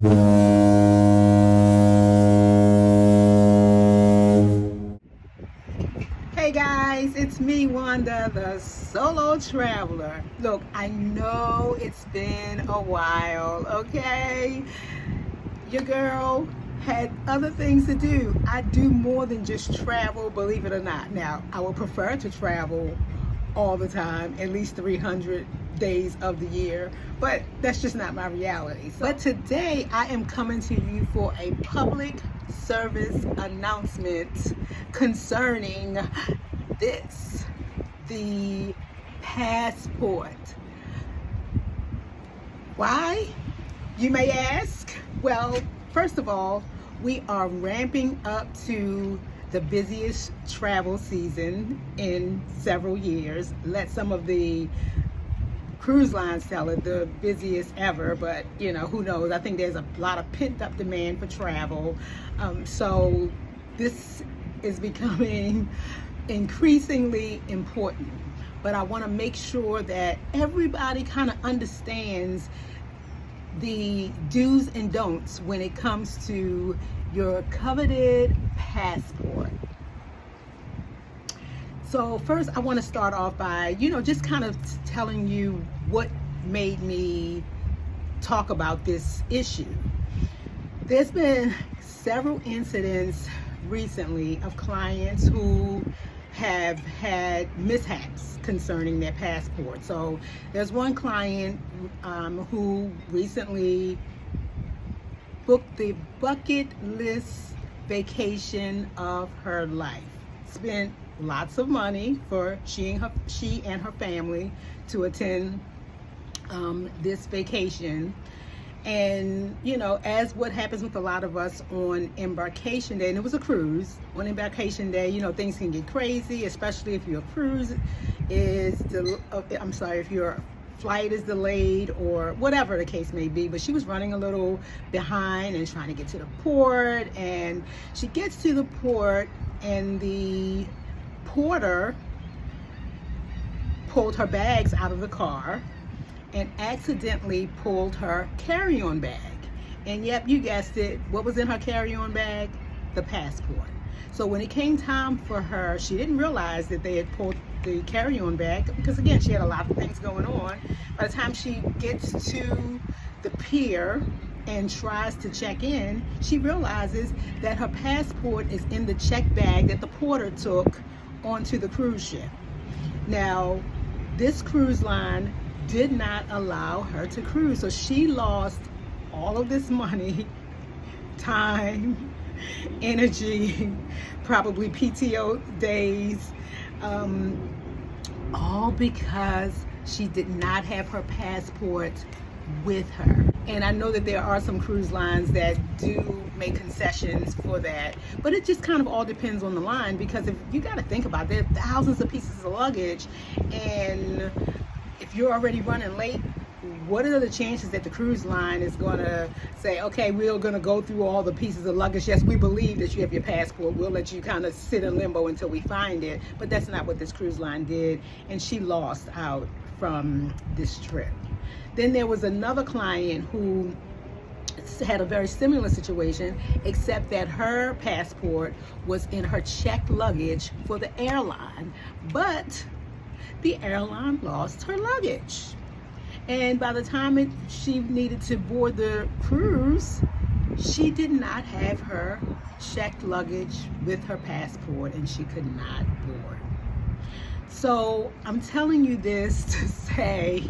Hey guys, it's me, Wanda, the solo traveler. Look, I know it's been a while, okay? Your girl had other things to do. I do more than just travel, believe it or not. Now, I would prefer to travel all the time, at least 300 days of the year, but that's just not my reality. But today I am coming to you for a public service announcement concerning this, the passport. Why, you may ask? Well, first of all, we are ramping up to the busiest travel season in several years. Let some of the cruise lines tell it, the busiest ever, but you know, who knows? I think there's a lot of pent up demand for travel. So this is becoming increasingly important. But I want to make sure that everybody kind of understands the do's and don'ts when it comes to your coveted passport. So first I want to start off by, just kind of telling you what made me talk about this issue. There's been several incidents recently of clients who have had mishaps concerning their passport. So there's one client who recently booked the bucket list vacation of her life. Spent lots of money for she and her family to attend this vacation. And as what happens with a lot of us on embarkation day, and it was a cruise, on embarkation day, things can get crazy, especially if your cruise is if your flight is delayed or whatever the case may be. But she was running a little behind and trying to get to the port, and she gets to the port and the porter pulled her bags out of the car and accidentally pulled her carry-on bag. And yep, you guessed it, what was in her carry-on bag? The passport. So when it came time for her, she didn't realize that they had pulled the carry-on bag, because again, she had a lot of things going on. By the time she gets to the pier and tries to check in, she realizes that her passport is in the check bag that the porter took onto the cruise ship. Now, this cruise line did not allow her to cruise, so she lost all of this money, time, energy, probably PTO days, all because she did not have her passport with her. And I know that there are some cruise lines that do make concessions for that, but it just kind of all depends on the line, because if you got to think about it, there are thousands of pieces of luggage, and if you're already running late, what are the chances that the cruise line is going to say, okay, we're going to go through all the pieces of luggage. Yes, we believe that you have your passport. We'll let you kind of sit in limbo until we find it. But that's not what this cruise line did, and she lost out from this trip. Then there was another client who had a very similar situation, except that her passport was in her checked luggage for the airline, but the airline lost her luggage. And by the time she needed to board the cruise, she did not have her checked luggage with her passport, and she could not board. So I'm telling you this to say,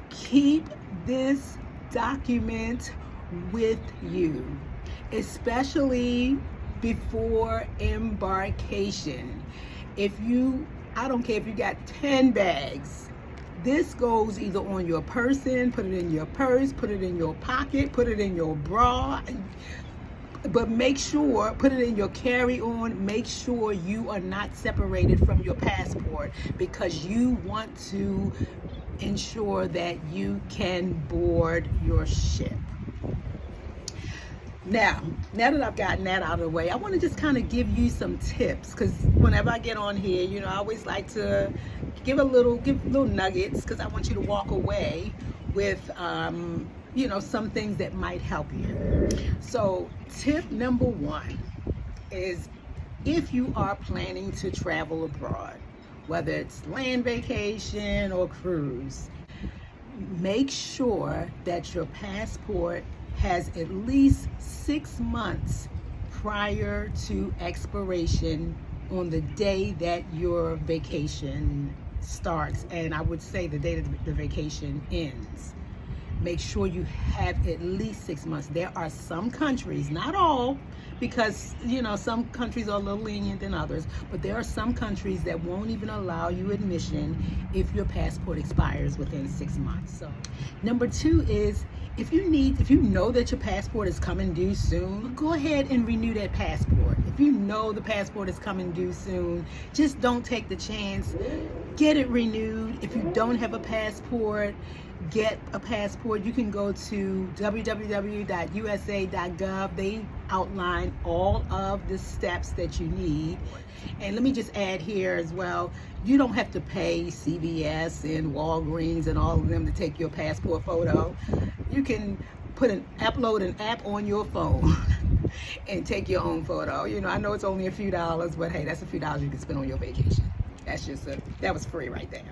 keep this document with you, especially before embarkation. I don't care if you got 10 bags. This goes either on your person, put it in your purse, put it in your pocket, put it in your bra, but make sure, put it in your carry-on, make sure you are not separated from your passport, because you want to ensure that you can board your ship. Now that I've gotten that out of the way, I want to just kind of give you some tips, because whenever I get on here, I always like to give little nuggets, because I want you to walk away with some things that might help you. So tip number one is, if you are planning to travel abroad, whether it's land vacation or cruise, make sure that your passport has at least 6 months prior to expiration on the day that your vacation starts, and I would say the day that the vacation ends. Make sure you have at least 6 months. There are some countries, not all, because some countries are a little lenient than others, but there are some countries that won't even allow you admission if your passport expires within 6 months. So number two is, if you know that your passport is coming due soon, go ahead and renew that passport. If you know the passport is coming due soon, just don't take the chance. Get it renewed. If you don't have a passport, get a passport. You can go to www.usa.gov. They outline all of the steps that you need. And let me just add here as well, you don't have to pay CVS and Walgreens and all of them to take your passport photo. You can upload an app on your phone and take your own photo. I know it's only a few dollars, but hey, that's a few dollars you can spend on your vacation. That was free right there.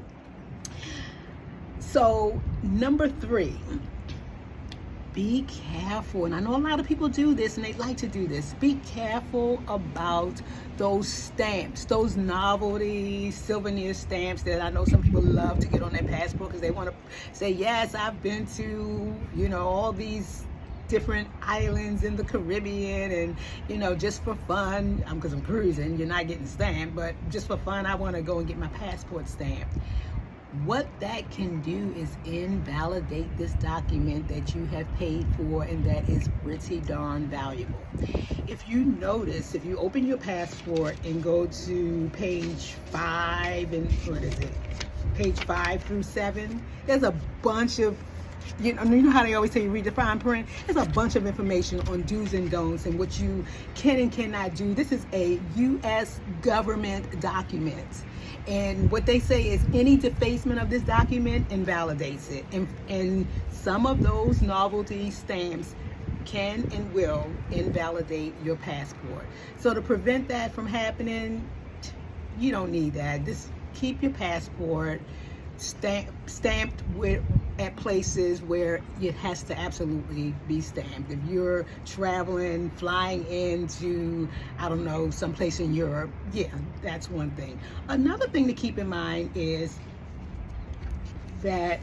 So number three, be careful. And I know a lot of people do this and they like to do this. Be careful about those stamps, those novelty souvenir stamps that I know some people love to get on their passport because they want to say, yes, I've been to, all these different islands in the Caribbean, and just for fun, because I'm cruising, you're not getting stamped, but just for fun, I want to go and get my passport stamped. What that can do is invalidate this document that you have paid for and that is pretty darn valuable. If you notice, if you open your passport and go to page 5, and page 5 through 7, there's a bunch of, you know how they always say you read the fine print? There's a bunch of information on do's and don'ts and what you can and cannot do. This is a U.S. government document. And what they say is any defacement of this document invalidates it. And some of those novelty stamps can and will invalidate your passport. So to prevent that from happening, you don't need that. Just keep your passport stamped at places where it has to absolutely be stamped. If you're traveling, flying into, I don't know, someplace in Europe, yeah, that's one thing. Another thing to keep in mind is that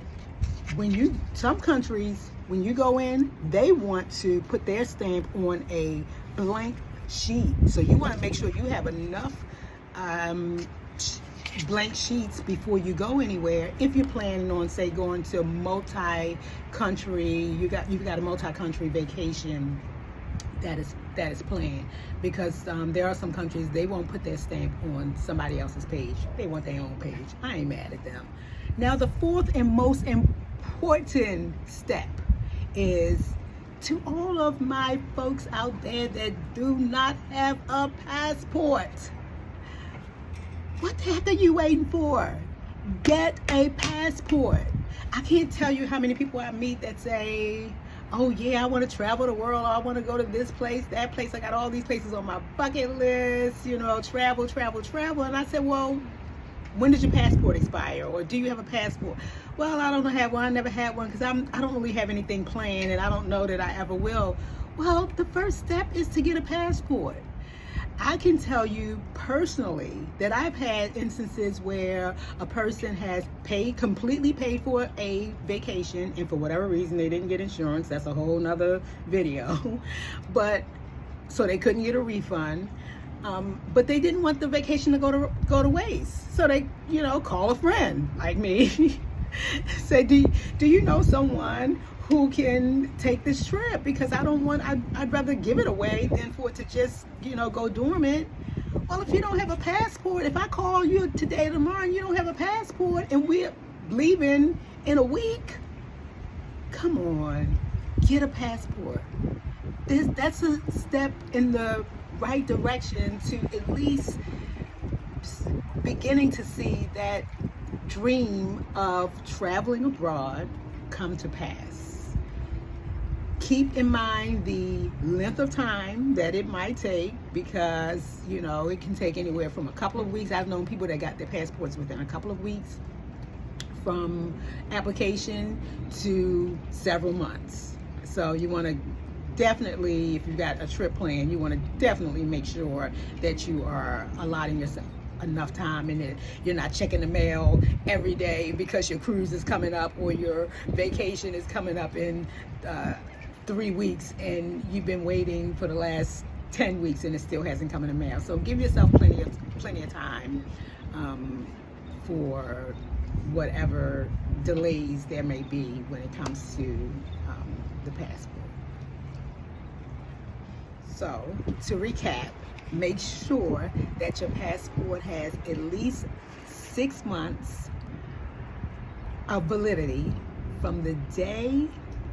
some countries, when you go in, they want to put their stamp on a blank sheet. So you want to make sure you have enough blank sheets before you go anywhere. If you're planning on, say, going to multi-country, you got a multi-country vacation that is planned, because there are some countries they won't put their stamp on somebody else's page. They want their own page. I ain't mad at them. Now the fourth and most important step is, to all of my folks out there that do not have a passport, what the heck are you waiting for? Get a passport. I can't tell you how many people I meet that say, oh yeah, I want to travel the world, or I want to go to this place, that place, I got all these places on my bucket list, travel. And I said, well, when does your passport expire? Or do you have a passport? Well, I don't have one. I never had one because I don't really have anything planned, and I don't know that I ever will. Well, the first step is to get a passport. I can tell you personally that I've had instances where a person has completely paid for a vacation, and for whatever reason they didn't get insurance. That's a whole nother video. But so they couldn't get a refund. But they didn't want the vacation to go to waste. So they, call a friend like me. Say, do you know someone who can take this trip? Because I'd rather give it away than for it to just, go dormant. Well, if you don't have a passport, if I call you today, tomorrow, and you don't have a passport, and we're leaving in a week, come on, get a passport. That's a step in the right direction to at least beginning to see that dream of traveling abroad come to pass. Keep in mind the length of time that it might take, because it can take anywhere from a couple of weeks. I've known people that got their passports within a couple of weeks from application to several months. So you want to definitely, if you've got a trip plan, you want to definitely make sure that you are allotting yourself enough time, and that you're not checking the mail every day because your cruise is coming up or your vacation is coming up in 3 weeks, and you've been waiting for the last 10 weeks and it still hasn't come in the mail. So give yourself plenty of time for whatever delays there may be when it comes to the passport. So to recap, make sure that your passport has at least 6 months of validity from the day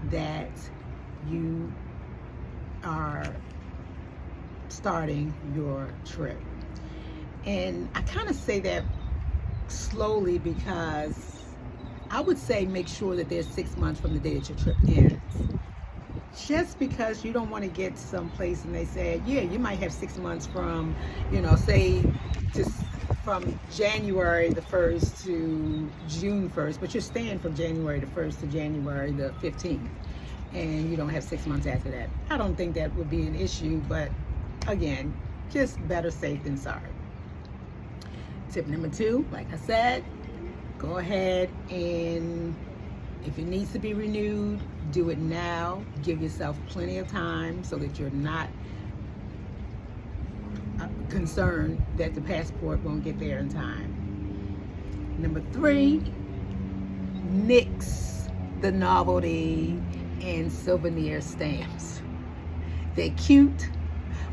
that you are starting your trip. And I kind of say that slowly, because I would say make sure that there's 6 months from the day that your trip ends. Just because you don't want to get someplace and they say, yeah, you might have 6 months from, say just from January the 1st to June 1st, but you're staying from January the 1st to January the 15th, and you don't have 6 months after that. I don't think that would be an issue, but again, just better safe than sorry. Tip number 2, like I said, go ahead, and if it needs to be renewed, do it now. Give yourself plenty of time so that you're not concerned that the passport won't get there in time. Number 3, nix the novelty and souvenir stamps. They're cute,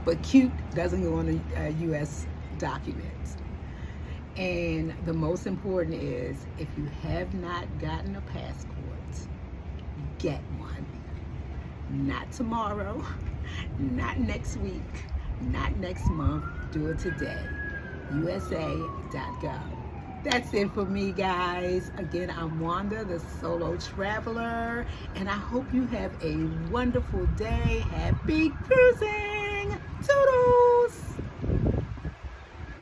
but cute doesn't go on a U.S. document. And the most important is, if you have not gotten a passport, get one. Not tomorrow, not next week, not next month. Do it today. USA.gov. That's it for me, guys. Again, I'm Wanda, the solo traveler, and I hope you have a wonderful day. Happy cruising! Toodles!